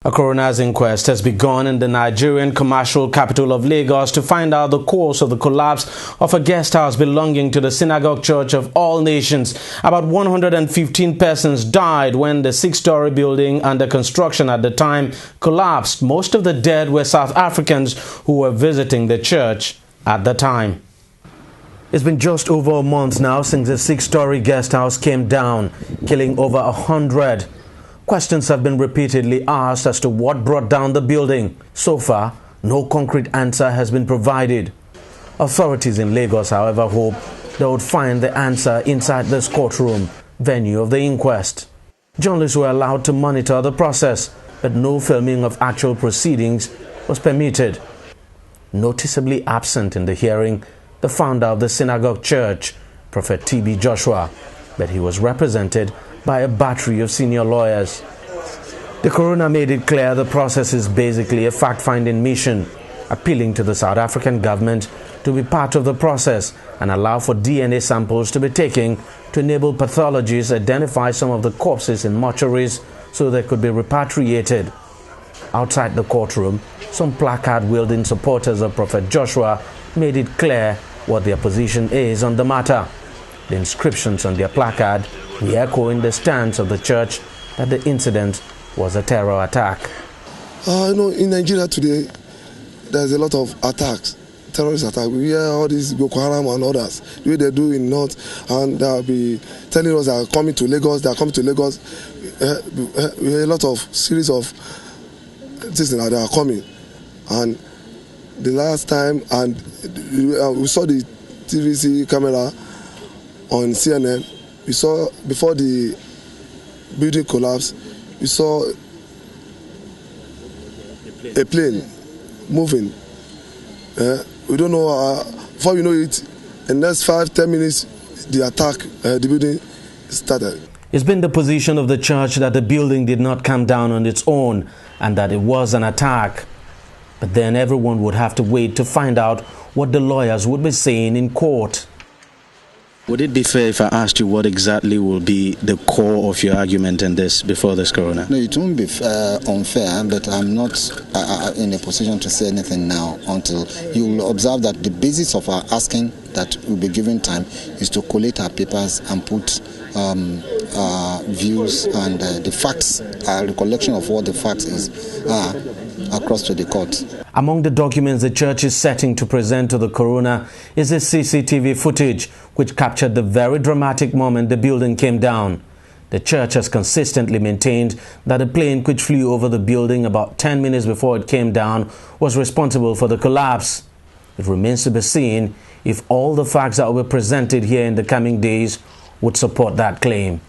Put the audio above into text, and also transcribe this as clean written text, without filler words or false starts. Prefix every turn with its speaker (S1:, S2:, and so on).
S1: A coroner's inquest has begun in the Nigerian commercial capital of Lagos to find out the cause of the collapse of a guest house belonging to the Synagogue Church of All Nations. About 115 persons died when the six-storey building under construction at the time collapsed. Most of the dead were South Africans who were visiting the church at the time. It's been just over a month now since the six-storey guest house came down, killing over 100. Questions have been repeatedly asked as to what brought down the building. So far, no concrete answer has been provided. Authorities in Lagos, however, hope they would find the answer inside this courtroom, venue of the inquest. Journalists were allowed to monitor the process, but no filming of actual proceedings was permitted. Noticeably absent in the hearing, the founder of the Synagogue Church, Prophet T.B. Joshua, but he was represented by a battery of senior lawyers. The coroner made it clear the process is basically a fact-finding mission, appealing to the South African government to be part of the process and allow for DNA samples to be taken to enable pathologists identify some of the corpses in mortuaries so they could be repatriated. Outside the courtroom, some placard-wielding supporters of Prophet Joshua made it clear what their position is on the matter. The inscriptions on their placard re-echoing the stance of the church that the incident was a terror attack.
S2: In Nigeria today, there's a lot of attacks, terrorist attacks. We hear all these Boko Haram and others, the way they do in North, and they'll be telling us they are coming to Lagos, We hear a lot of series of things that they are coming. And the last time, and we saw the TVC camera on CNN, we saw before the building collapsed, we saw a plane moving. We don't know, before we know it, in the next 5-10 minutes, the attack, the building started.
S1: It's been the position of the church that the building did not come down on its own and that it was an attack. But then everyone would have to wait to find out what the lawyers would be saying in court.
S3: Would it be fair if I asked you what exactly will be the core of your argument in this before this, Coroner?
S4: No, it won't be unfair, but I'm not in a position to say anything now until you will observe that the basis of our asking that will be given time is to collate our papers and put views and the facts, recollection of what the facts is across to the court.
S1: Among the documents the church is setting to present to the coroner is the CCTV footage which captured the very dramatic moment the building came down. The church has consistently maintained that a plane which flew over the building about 10 minutes before it came down was responsible for the collapse. It remains to be seen if all the facts that were presented here in the coming days would support that claim.